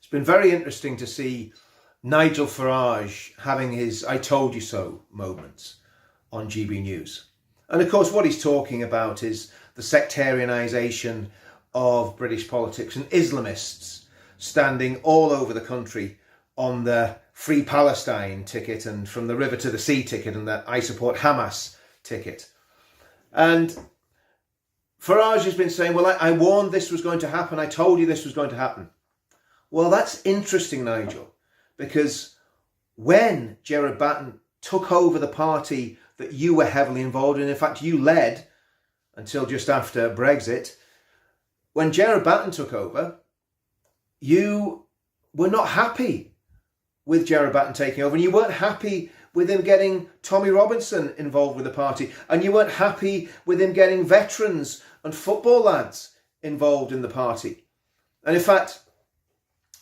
It's been very interesting to see Nigel Farage having his I told you so moments on GB News. And of course what he's talking about is the sectarianisation of British politics and Islamists standing all over the country on the Free Palestine ticket and from the river to the sea ticket and the I support Hamas ticket. And Farage has been saying, well, I warned this was going to happen. I told you this was going to happen. Well, that's interesting, Nigel, because when Gerrard Batten took over the party that you were heavily involved in fact, you led until just after Brexit, when Gerrard Batten took over, you were not happy with Gerrard Batten taking over, and you weren't happy with him getting Tommy Robinson involved with the party, and you weren't happy with him getting veterans and football lads involved in the party. And in fact,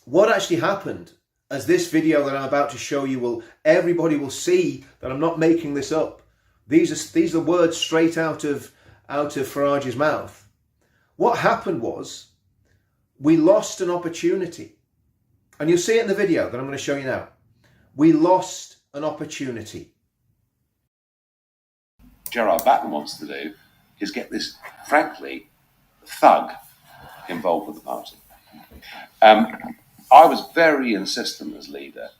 what actually happened, as this video that I'm about to show you everybody will see that I'm not making this up. These are words straight out of Farage's mouth. What happened was we lost an opportunity. And you'll see it in the video that I'm going to show you now. We lost an opportunity. Gerrard Batten wants to do is get this, frankly, thug involved with the party. I was very insistent as leader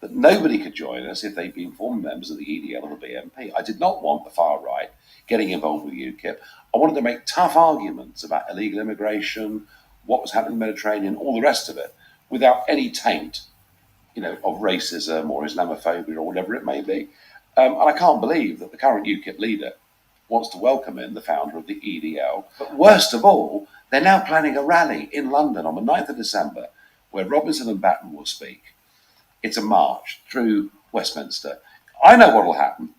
that nobody could join us if they'd been former members of the EDL or the BNP. I did not want the far right getting involved with UKIP. I wanted to make tough arguments about illegal immigration, what was happening in the Mediterranean, all the rest of it, without any taint, of racism or Islamophobia or whatever it may be. And I can't believe that the current UKIP leader wants to welcome in the founder of the EDL. But worst of all, they're now planning a rally in London on the 9th of December where Robinson and Batten will speak. It's a march through Westminster. I know what will happen.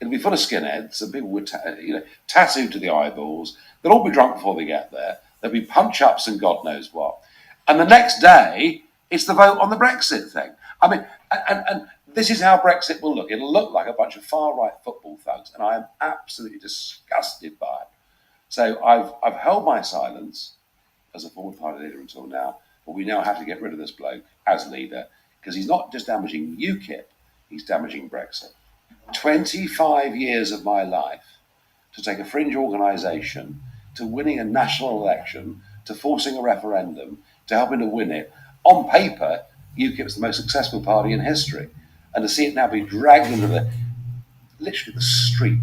It'll be full of skinheads and people with tattooed to the eyeballs. They'll all be drunk before they get there. There'll be punch-ups and God knows what. And the next day, it's the vote on the Brexit thing. I mean, and this is how Brexit will look. It'll look like a bunch of far-right football thugs, and I am absolutely disgusted by it. So I've held my silence as a former party leader until now, but we now have to get rid of this bloke as leader, because he's not just damaging UKIP, he's damaging Brexit. 25 years of my life to take a fringe organisation to winning a national election, to forcing a referendum, to helping to win it. On paper, UKIP is the most successful party in history. And to see it now be dragged into literally the street,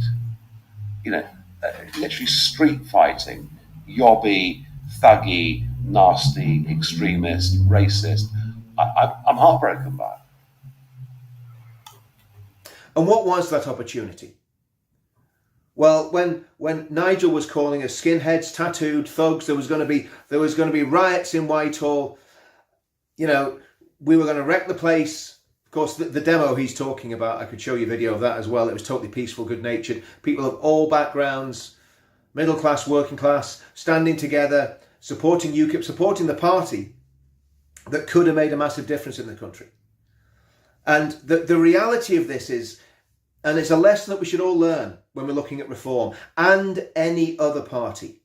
literally street fighting, yobby, thuggy, nasty, extremist, racist, I'm heartbroken by it. And what was that opportunity? Well, when Nigel was calling us skinheads, tattooed thugs, there was going to be riots in Whitehall. We were going to wreck the place. Of course, the demo he's talking about, I could show you a video of that as well. It was totally peaceful, good-natured. People of all backgrounds, middle class, working class, standing together, supporting UKIP, supporting the party that could have made a massive difference in the country. And the reality of this is, and it's a lesson that we should all learn when we're looking at reform and any other party.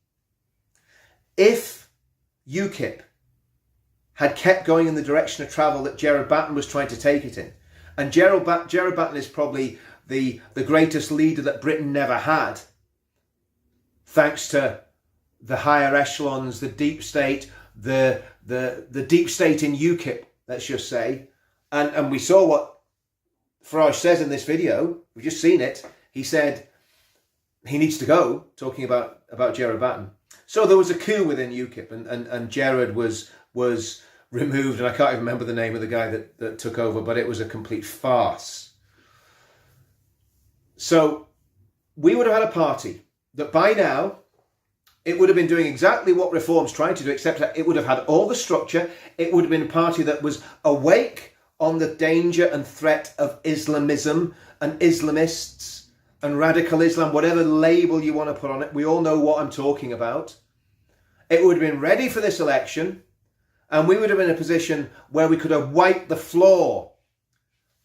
If UKIP had kept going in the direction of travel that Gerrard Batten was trying to take it in, and Gerrard Batten is probably the greatest leader that Britain never had, thanks to the higher echelons, the deep state, the deep state in UKIP, let's just say, and we saw what Farage says in this video. We've just seen it. He said he needs to go, talking about Gerrard Batten. So there was a coup within UKIP, and Gerrard was removed, and I can't even remember the name of the guy that took over, but it was a complete farce. So we would have had a party that by now, it would have been doing exactly what Reform's trying to do, except that it would have had all the structure. It would have been a party that was awake on the danger and threat of Islamism and Islamists and radical Islam, whatever label you want to put on it. We all know what I'm talking about. It would have been ready for this election, and we would have been in a position where we could have wiped the floor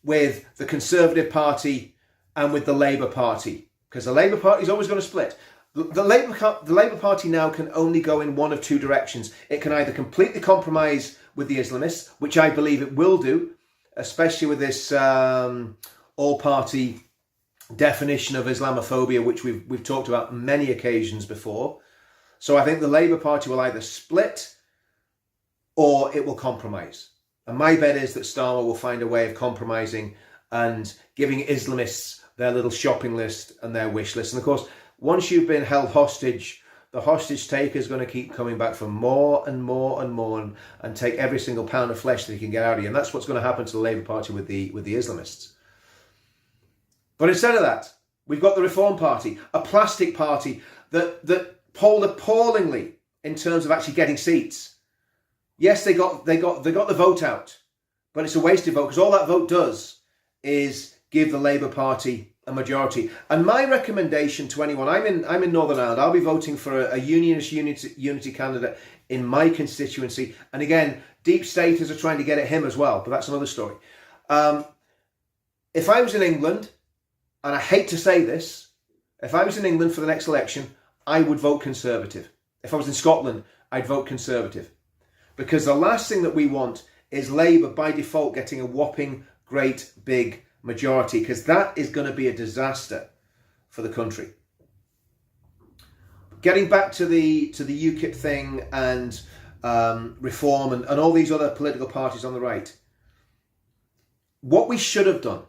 with the Conservative Party and with the Labour Party, because the Labour Party is always going to split. The Labour Party now can only go in one of two directions. It can either completely compromise with the Islamists, which I believe it will do, especially with this all-party definition of Islamophobia, which we've talked about on many occasions before. So I think the Labour Party will either split or it will compromise. And my bet is that Starmer will find a way of compromising and giving Islamists their little shopping list and their wish list. And of course, once you've been held hostage, the hostage taker is going to keep coming back for more and more and more and take every single pound of flesh that he can get out of you. And that's what's going to happen to the Labour Party with the Islamists. But instead of that, we've got the Reform Party, a plastic party that polled appallingly in terms of actually getting seats. Yes, they got the vote out, but it's a wasted vote because all that vote does is give the Labour Party a majority. And my recommendation to anyone, I'm in Northern Ireland, I'll be voting for a unionist unity candidate in my constituency. And again, deep staters are trying to get at him as well, but that's another story. If I was in England, and I hate to say this, if I was in England for the next election, I would vote Conservative. If I was in Scotland, I'd vote Conservative. Because the last thing that we want is Labour by default getting a whopping great big majority, because that is going to be a disaster for the country. Getting back to the UKIP thing and reform and all these other political parties on the right, what we should have done,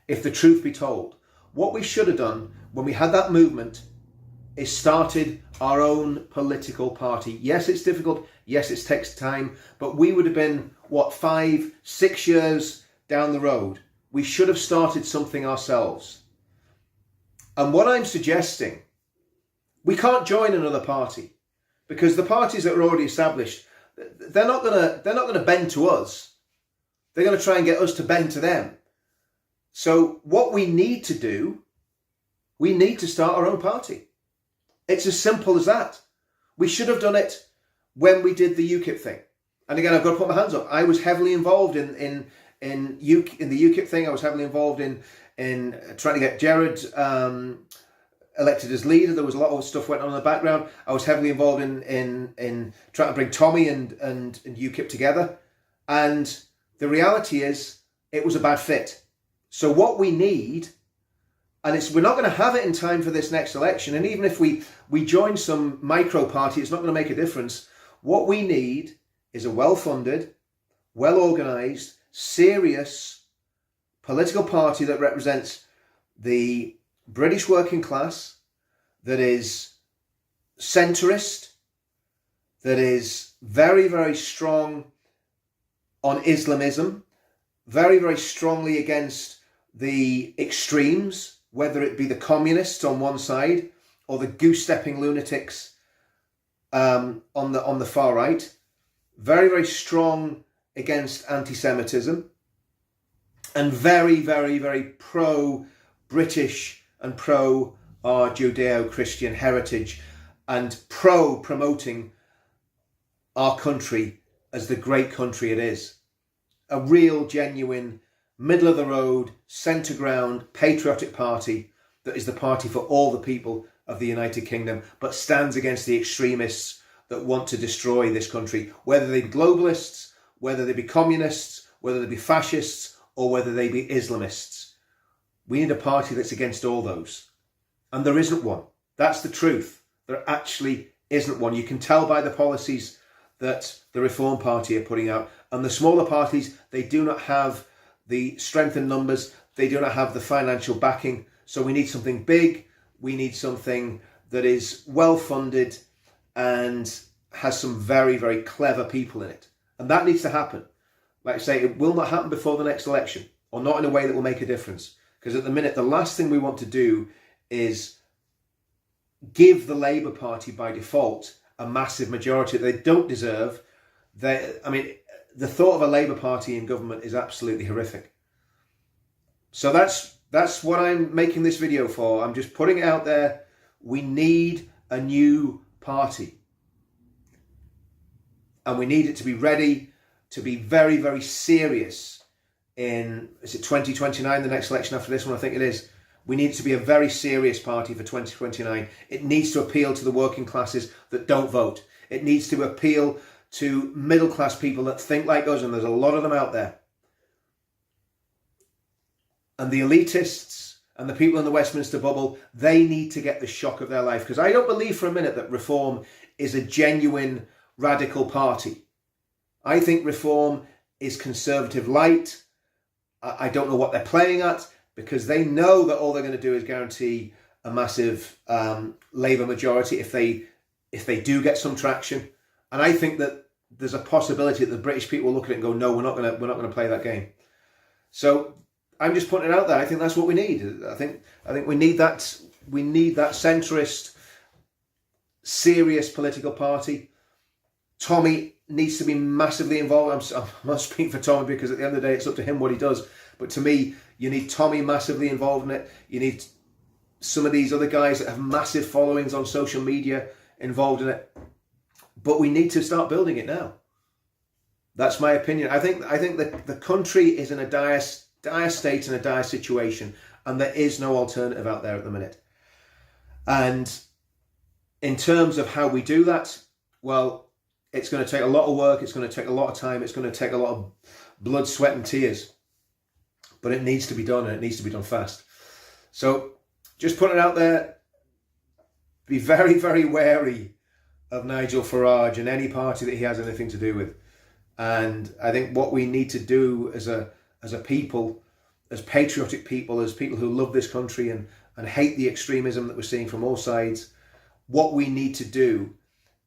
if the truth be told, what we should have done when we had that movement is started our own political party. Yes, it's difficult. Yes, it takes time, but we would have been, 5-6 years down the road. We should have started something ourselves. And what I'm suggesting, we can't join another party because the parties that are already established, they're not gonna bend to us. They're going to try and get us to bend to them. So what we need to do, we need to start our own party. It's as simple as that. We should have done it when we did the UKIP thing. And again, I've got to put my hands up. I was heavily involved in the UKIP thing. I was heavily involved in trying to get Gerrard elected as leader. There was a lot of stuff went on in the background. I was heavily involved in trying to bring Tommy and UKIP together. And the reality is, it was a bad fit. So what we need, and we're not going to have it in time for this next election, and even if we join some micro party, it's not going to make a difference. What we need is a well-funded, well-organised, serious political party that represents the British working class, that is centrist, that is very, very strong on Islamism, very, very strongly against the extremes, whether it be the communists on one side or the goose-stepping lunatics on the far right, very, very strong against anti-Semitism, and very, very, very pro-British and pro our Judeo-Christian heritage, and pro-promoting our country as the great country it is. A real, genuine, middle-of-the-road, centre-ground, patriotic party that is the party for all the people of the United Kingdom, but stands against the extremists that want to destroy this country, whether they be globalists, whether they be communists, whether they be fascists, or whether they be Islamists. We need a party that's against all those. And there isn't one. That's the truth. There actually isn't one. You can tell by the policies that the Reform Party are putting out. And the smaller parties, they do not have the strength in numbers. They do not have the financial backing. So we need something big. We need something that is well-funded and has some very, very clever people in it. And that needs to happen. Like I say, it will not happen before the next election, or not in a way that will make a difference. Because at the minute, the last thing we want to do is give the Labour Party by default a massive majority that they don't deserve. The thought of a Labour Party in government is absolutely horrific. So that's what I'm making this video for. I'm just putting it out there. We need a new party. And we need it to be ready to be very, very serious in, is it 2029, the next election after this one, I think it is. We need it to be a very serious party for 2029. It needs to appeal to the working classes that don't vote. It needs to appeal to middle class people that think like us, and there's a lot of them out there. And the elitists and the people in the Westminster bubble, they need to get the shock of their life. Because I don't believe for a minute that Reform is a genuine radical party. I think Reform is conservative light. I don't know what they're playing at, because they know that all they're going to do is guarantee a massive Labour majority if they do get some traction. And I think that there's a possibility that the British people look at it and go, no, we're not going to play that game. So I'm just putting it out there. I think that's what we need. I think we need that. We need that centrist, serious political party. Tommy needs to be massively involved. I'm not speaking for Tommy, because at the end of the day, it's up to him what he does. But to me, you need Tommy massively involved in it. You need some of these other guys that have massive followings on social media involved in it. But we need to start building it now. That's my opinion. I think that the country is in a dire state and a dire situation, and there is no alternative out there at the minute. And in terms of how we do that, well, it's going to take a lot of work. It's going to take a lot of time. It's going to take a lot of blood, sweat and tears. But it needs to be done, and it needs to be done fast. So just putting it out there, be very, very wary of Nigel Farage and any party that he has anything to do with. And I think what we need to do as a people, as patriotic people, as people who love this country and hate the extremism that we're seeing from all sides, what we need to do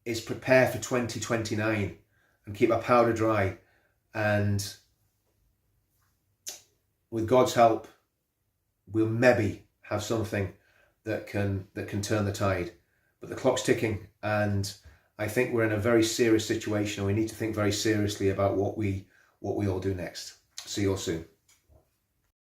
is prepare for 2029 and keep our powder dry. And with God's help, we'll maybe have something that can turn the tide. But the clock's ticking, and I think we're in a very serious situation, and we need to think very seriously about what we all do next. See you all soon.